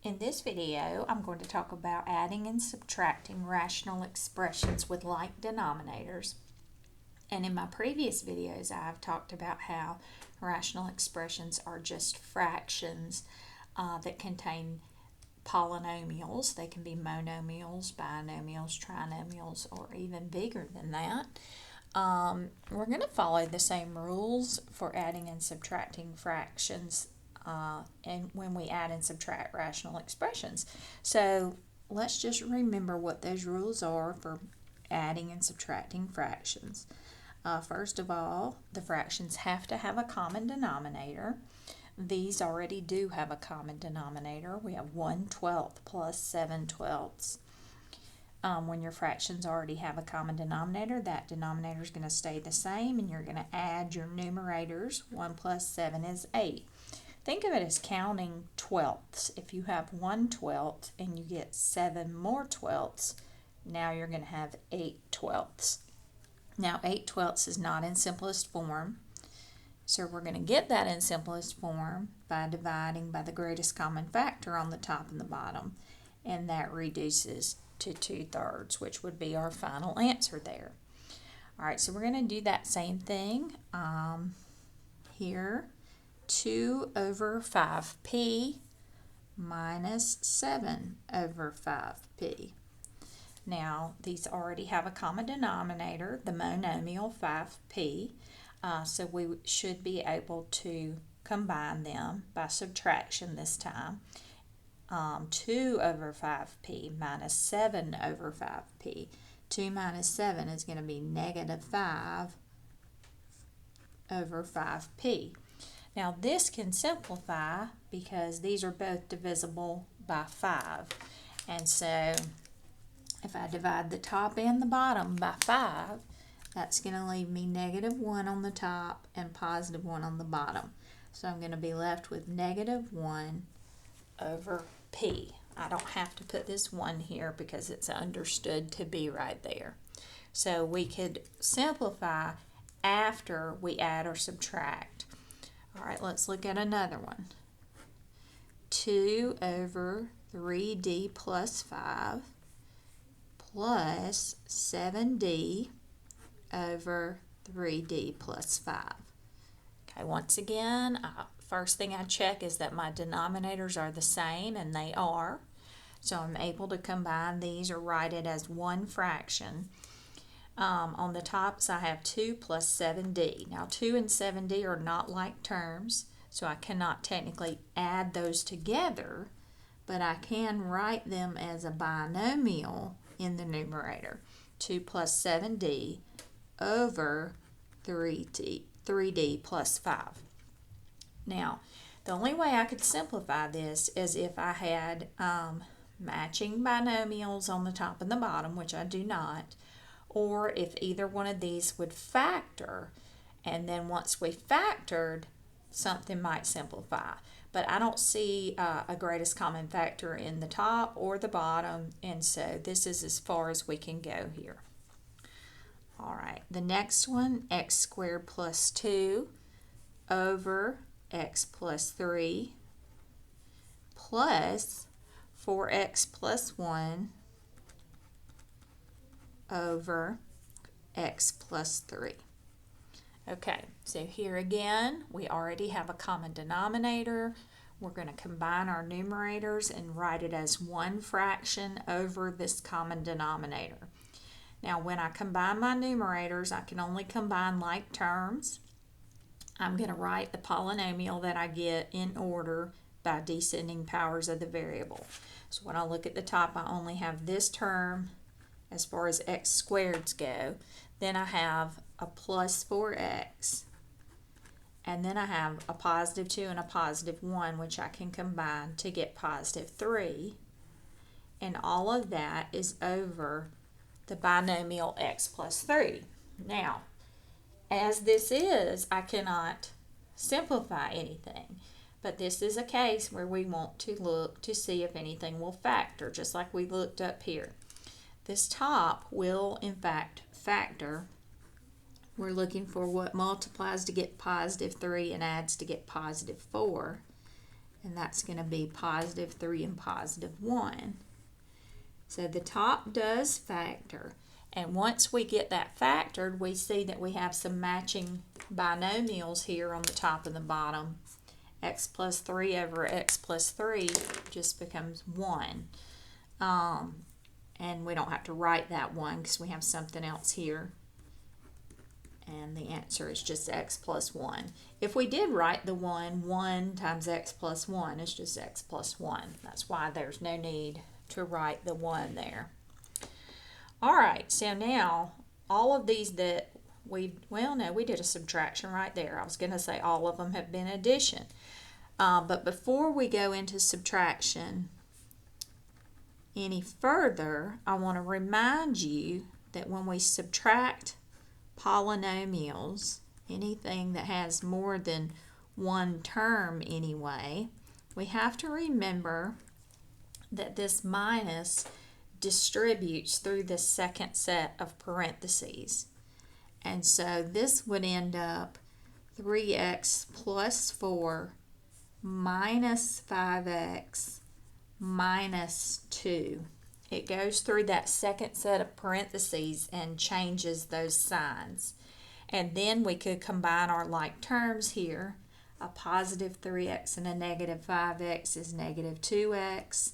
In this video, I'm going to talk about adding and subtracting rational expressions with like denominators. And in my previous videos, I've talked about how rational expressions are just fractions that contain polynomials. They can be monomials, binomials, trinomials, or even bigger than that. We're going to follow the same rules for adding and subtracting fractions and when we add and subtract rational expressions. So let's just remember what those rules are for adding and subtracting fractions. First of all, the fractions have to have a common denominator. These already do have a common denominator. We have 1/12 plus 7/12. When your fractions already have a common denominator, that denominator is going to stay the same, and you're going to add your numerators. 1 plus 7 is 8. Think of it as counting twelfths. If you have 1/12 and you get 7 more twelfths, now you're going to have 8 twelfths. Now 8 twelfths is not in simplest form, so we're going to get that in simplest form by dividing by the greatest common factor on the top and the bottom, and that reduces to 2/3, which would be our final answer there. Alright, so we're going to do that same thing here. 2 over 5p minus 7 over 5p. Now, these already have a common denominator, the monomial 5p, so we should be able to combine them by subtraction this time. 2 over 5p minus 7 over 5p. 2 minus 7 is going to be negative 5 over 5p. Now this can simplify because these are both divisible by 5. And so if I divide the top and the bottom by 5, that's going to leave me negative 1 on the top and positive 1 on the bottom. So I'm going to be left with negative 1 over p. I don't have to put this 1 here because it's understood to be right there. So we could simplify after we add or subtract. All right, let's look at another one. 2 over 3d plus 5 plus 7d over 3d plus 5. Okay, once again, first thing I check is that my denominators are the same, and they are. So I'm able to combine these or write it as one fraction. On the tops I have 2 plus 7d. Now 2 and 7d are not like terms, so I cannot technically add those together, but I can write them as a binomial in the numerator. 2 plus 7d over 3d plus 5. Now, the only way I could simplify this is if I had matching binomials on the top and the bottom, which I do not, or if either one of these would factor, and then once we factored, something might simplify. But I don't see a greatest common factor in the top or the bottom, and so this is as far as we can go here. Alright, the next one, x squared plus 2 over x plus 3 plus 4x plus 1 over x plus 3. Okay, so here again, we already have a common denominator. We're going to combine our numerators and write it as one fraction over this common denominator. Now, when I combine my numerators, I can only combine like terms. I'm going to write the polynomial that I get in order by descending powers of the variable. So when I look at the top, I only have this term as far as x squareds go. Then I have a plus 4x, and then I have a positive 2 and a positive 1, which I can combine to get positive 3, and all of that is over the binomial x plus 3. Now, as this is, I cannot simplify anything, but this is a case where we want to look to see if anything will factor, just like we looked up here. This top will, in fact, factor. We're looking for what multiplies to get positive 3 and adds to get positive 4. and that's going to be positive 3 and positive 1. So the top does factor. And once we get that factored, we see that we have some matching binomials here on the top and the bottom. X plus 3 over x plus 3 just becomes 1. And we don't have to write that 1 because we have something else here. And the answer is just x plus 1. If we did write the 1 times x plus 1 is just x plus 1. That's why there's no need to write the 1 there. All right, so now all of these that we did a subtraction right there. I was going to say all of them have been addition. But before we go into subtraction any further, I want to remind you that when we subtract polynomials, anything that has more than one term anyway, we have to remember that this minus distributes through the second set of parentheses. And so this would end up 3x plus 4 minus 5x minus 2. It goes through that second set of parentheses and changes those signs. And then we could combine our like terms here. A positive 3x and a negative 5x is negative 2x.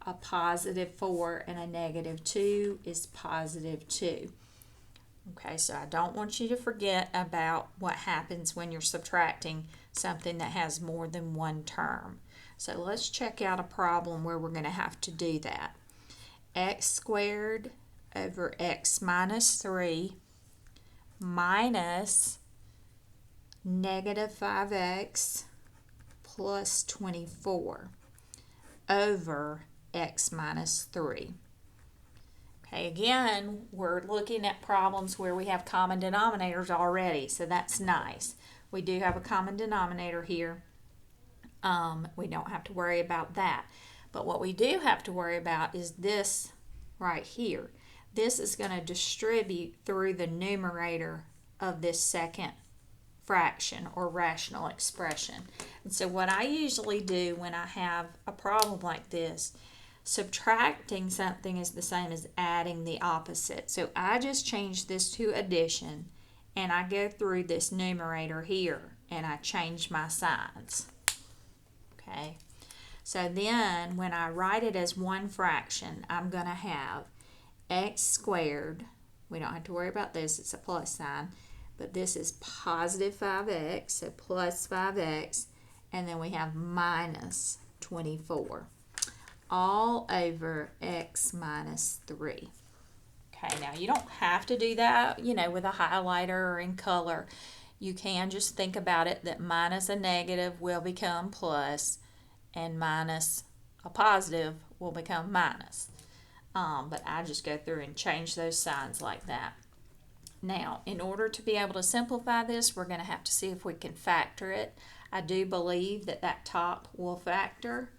A positive 4 and a negative 2 is positive 2. Okay, so I don't want you to forget about what happens when you're subtracting something that has more than one term. So let's check out a problem where we're going to have to do that. X squared over x minus 3 minus negative 5x plus 24 over x minus 3. Okay, again, we're looking at problems where we have common denominators already, so that's nice. We do have a common denominator here. We don't have to worry about that. But what we do have to worry about is this right here. This is going to distribute through the numerator of this second fraction or rational expression. And so what I usually do when I have a problem like this, subtracting something is the same as adding the opposite. So I just change this to addition, and I go through this numerator here, and I change my signs. Okay, so then when I write it as one fraction, I'm going to have x squared. We don't have to worry about this, it's a plus sign, but this is positive 5x, so plus 5x, and then we have minus 24, all over x minus 3. Okay, now you don't have to do that, with a highlighter or in color. You can just think about it that minus a negative will become plus, and minus a positive will become minus. But I just go through and change those signs like that. Now, in order to be able to simplify this, we're going to have to see if we can factor it. I do believe that top will factor.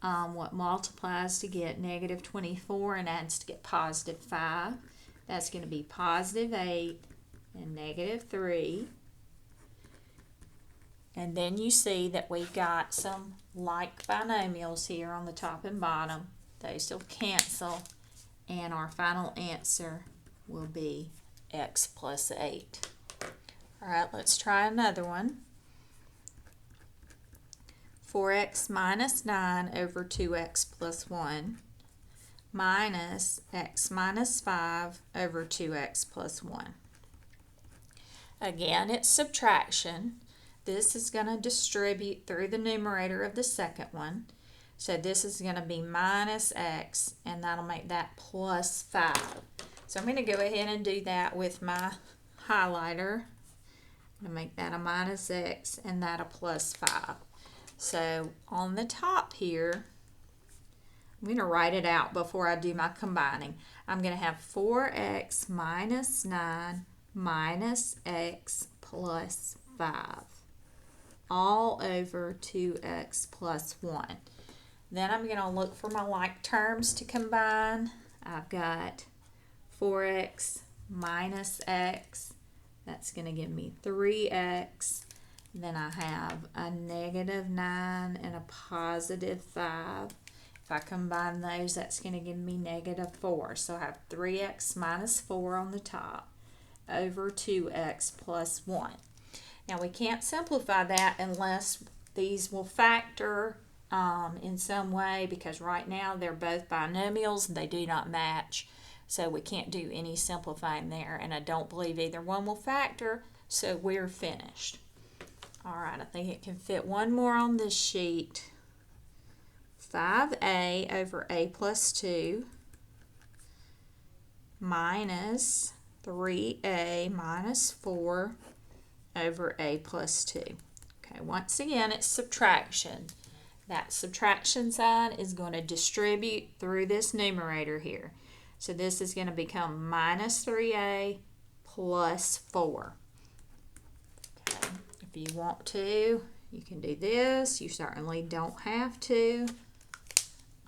What multiplies to get negative 24 and adds to get positive 5. That's going to be positive 8 and negative 3. And then you see that we've got some like binomials here on the top and bottom. Those will cancel, and our final answer will be x plus 8. All right, let's try another one. 4x minus 9 over 2x plus 1 minus x minus 5 over 2x plus 1. Again, it's subtraction. This is going to distribute through the numerator of the second one. So this is going to be minus x, and that'll make that plus 5. So I'm going to go ahead and do that with my highlighter. I'm going to make that a minus x and that a plus 5. So on the top here, I'm going to write it out before I do my combining. I'm going to have 4x minus 9 minus x plus 5. All over 2x plus 1. Then I'm going to look for my like terms to combine. I've got 4x minus x. That's going to give me 3x. Then I have a negative 9 and a positive 5. If I combine those, that's going to give me negative 4. So I have 3x minus 4 on the top over 2x plus 1. Now we can't simplify that unless these will factor in some way, because right now they're both binomials and they do not match. So we can't do any simplifying there, and I don't believe either one will factor, so we're finished. All right, I think it can fit one more on this sheet. 5a over a plus 2 minus 3a minus 4 over a plus 2. Okay, once again, it's subtraction. That subtraction sign is going to distribute through this numerator here. So this is going to become minus 3a plus 4. Okay, if you want to, you can do this. You certainly don't have to.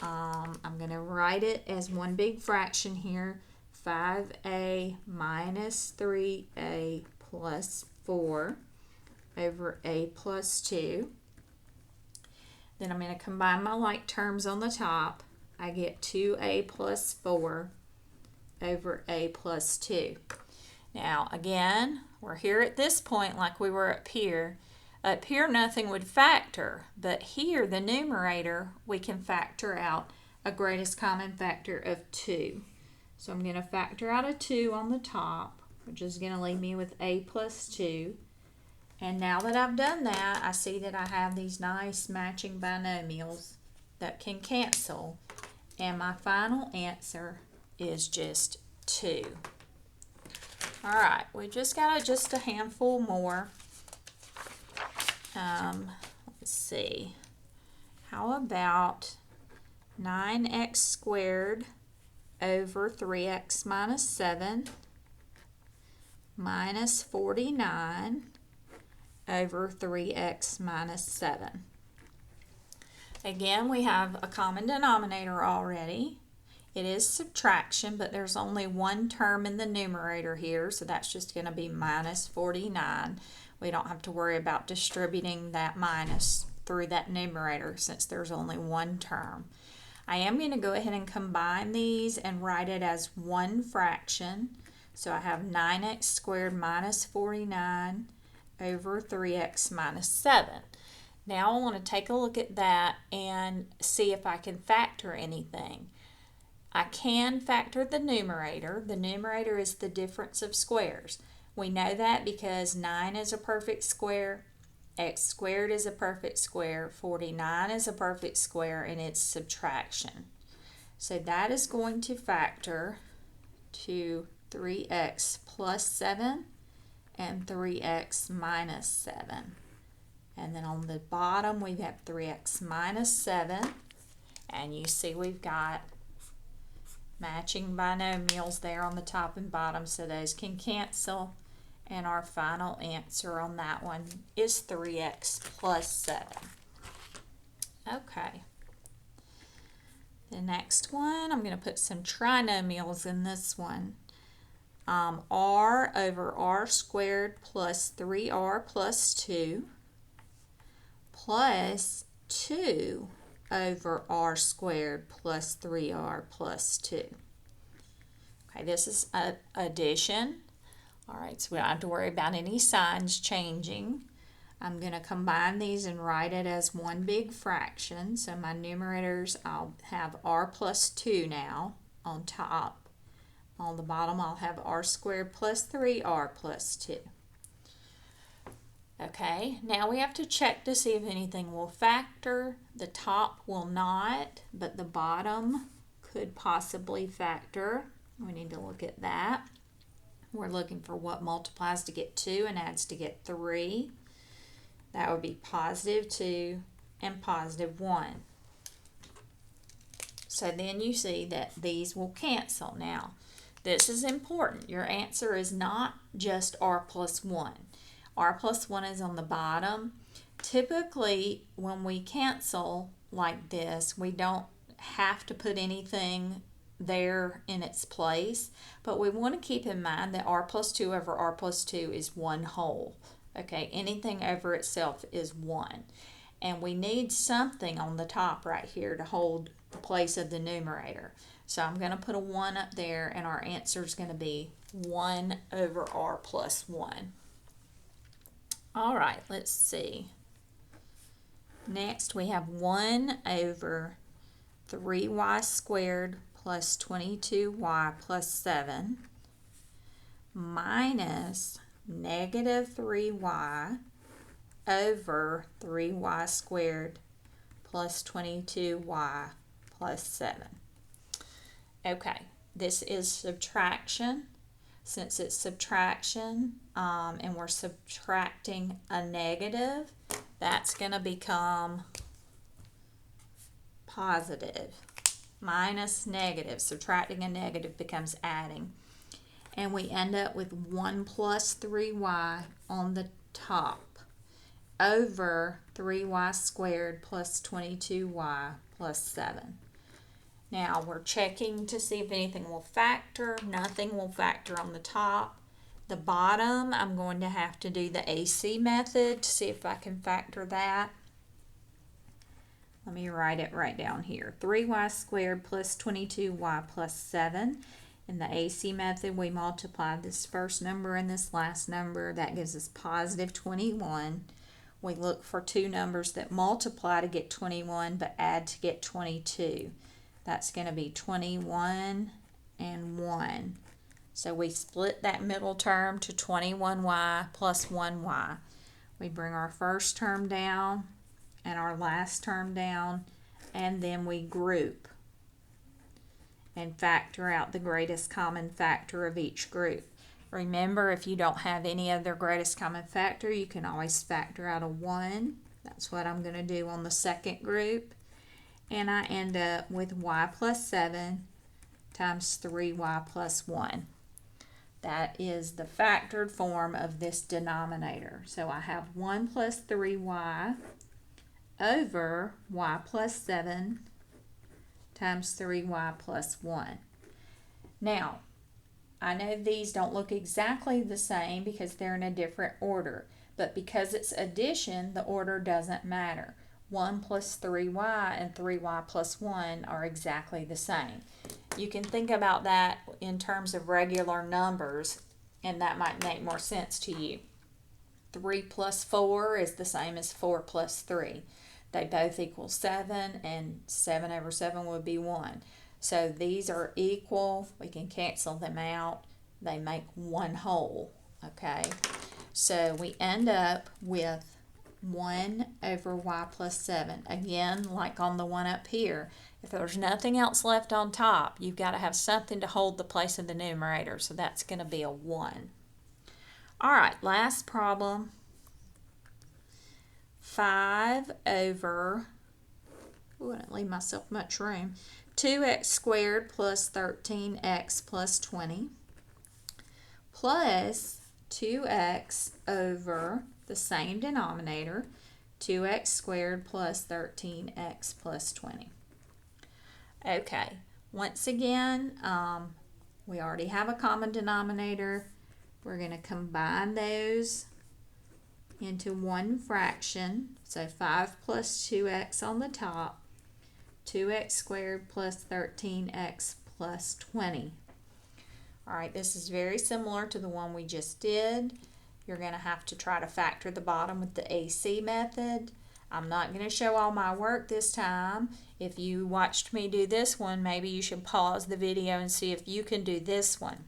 I'm going to write it as one big fraction here. 5a minus 3a plus 4 over a plus 2. Then I'm going to combine my like terms on the top. I get 2a plus 4 over a plus 2. Now again, we're here at this point like we were up here. Up here nothing would factor, but here the numerator we can factor out a greatest common factor of 2. So I'm going to factor out a 2 on the top, which is going to leave me with a plus 2. And now that I've done that, I see that I have these nice matching binomials that can cancel. And my final answer is just 2. All right, we just got just a handful more. Let's see. How about 9x squared over 3x minus 7 minus 49 over 3x minus 7. Again, we have a common denominator already. It is subtraction, but there's only one term in the numerator here, so that's just going to be minus 49. We don't have to worry about distributing that minus through that numerator since there's only one term. I am going to go ahead and combine these and write it as one fraction. So I have 9x squared minus 49 over 3x minus 7. Now I want to take a look at that and see if I can factor anything. I can factor the numerator. The numerator is the difference of squares. We know that because 9 is a perfect square, x squared is a perfect square, 49 is a perfect square, and it's subtraction. So that is going to factor to 3x plus 7 and 3x minus 7. And then on the bottom we have 3x minus 7, and you see we've got matching binomials there on the top and bottom, so those can cancel, and our final answer on that one is 3x plus 7. Okay. The next one, I'm going to put some trinomials in this one. R over r squared plus 3r plus 2 plus 2 over r squared plus 3r plus 2. Okay, this is addition. All right, so we don't have to worry about any signs changing. I'm going to combine these and write it as one big fraction. So my numerators, I'll have r plus 2 now on top. On the bottom, I'll have r squared plus 3r plus 2. Okay, now we have to check to see if anything will factor. The top will not, but the bottom could possibly factor. We need to look at that. We're looking for what multiplies to get 2 and adds to get 3. That would be positive 2 and positive 1. So then you see that these will cancel. Now, this is important. Your answer is not just r plus 1. R plus 1 is on the bottom. Typically, when we cancel like this, we don't have to put anything there in its place, but we want to keep in mind that r plus 2 over r plus 2 is one whole. Okay, anything over itself is 1. And we need something on the top right here to hold the place of the numerator. So I'm going to put a 1 up there, and our answer is going to be 1 over r plus 1. All right, let's see. Next, we have 1 over 3y squared plus 22y plus 7 minus negative 3y over 3y squared plus 22y plus 7. Okay, this is subtraction. Since it's subtraction and we're subtracting a negative, that's going to become positive. Minus negative, subtracting a negative becomes adding. And we end up with 1 plus 3y on the top over 3y squared plus 22y plus 7. Now we're checking to see if anything will factor. Nothing will factor on the top. The bottom, I'm going to have to do the AC method to see if I can factor that. Let me write it right down here. 3y squared plus 22y plus 7. In the AC method, we multiply this first number and this last number. That gives us positive 21. We look for two numbers that multiply to get 21 but add to get 22. That's going to be 21 and 1. So we split that middle term to 21y plus 1y. We bring our first term down and our last term down, and then we group and factor out the greatest common factor of each group. Remember, if you don't have any other greatest common factor, you can always factor out a 1. That's what I'm going to do on the second group. And I end up with y plus 7 times 3y plus 1. That is the factored form of this denominator. So I have 1 plus 3y over y plus 7 times 3y plus 1. Now, I know these don't look exactly the same because they're in a different order, but because it's addition, the order doesn't matter. 1 plus 3y and 3y plus 1 are exactly the same. You can think about that in terms of regular numbers, and that might make more sense to you. 3 plus 4 is the same as 4 plus 3. They both equal 7, and 7 over 7 would be 1. So these are equal. We can cancel them out. They make one whole, okay? So we end up with 1 over y plus 7. Again, like on the one up here, if there's nothing else left on top, you've got to have something to hold the place of the numerator. So that's going to be a 1. All right, last problem. 5 over, I didn't leave myself much room, 2x squared plus 13x plus 20 plus 2x over the same denominator, 2x squared plus 13x plus 20. Okay, once again, we already have a common denominator. We're going to combine those into one fraction. So 5 plus 2x on the top, 2x squared plus 13x plus 20. All right, this is very similar to the one we just did. You're going to have to try to factor the bottom with the AC method. I'm not going to show all my work this time. If you watched me do this one, maybe you should pause the video and see if you can do this one.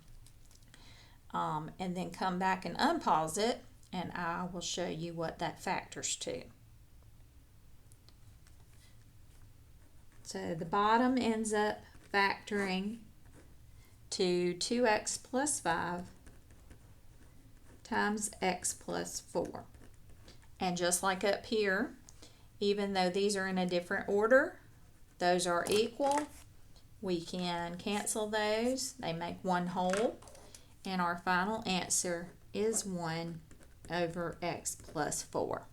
And then come back and unpause it, and I will show you what that factors to. So the bottom ends up factoring to 2x plus 5 times x plus 4. And just like up here, even though these are in a different order, those are equal. We can cancel those. They make one whole. And our final answer is 1 over x plus 4.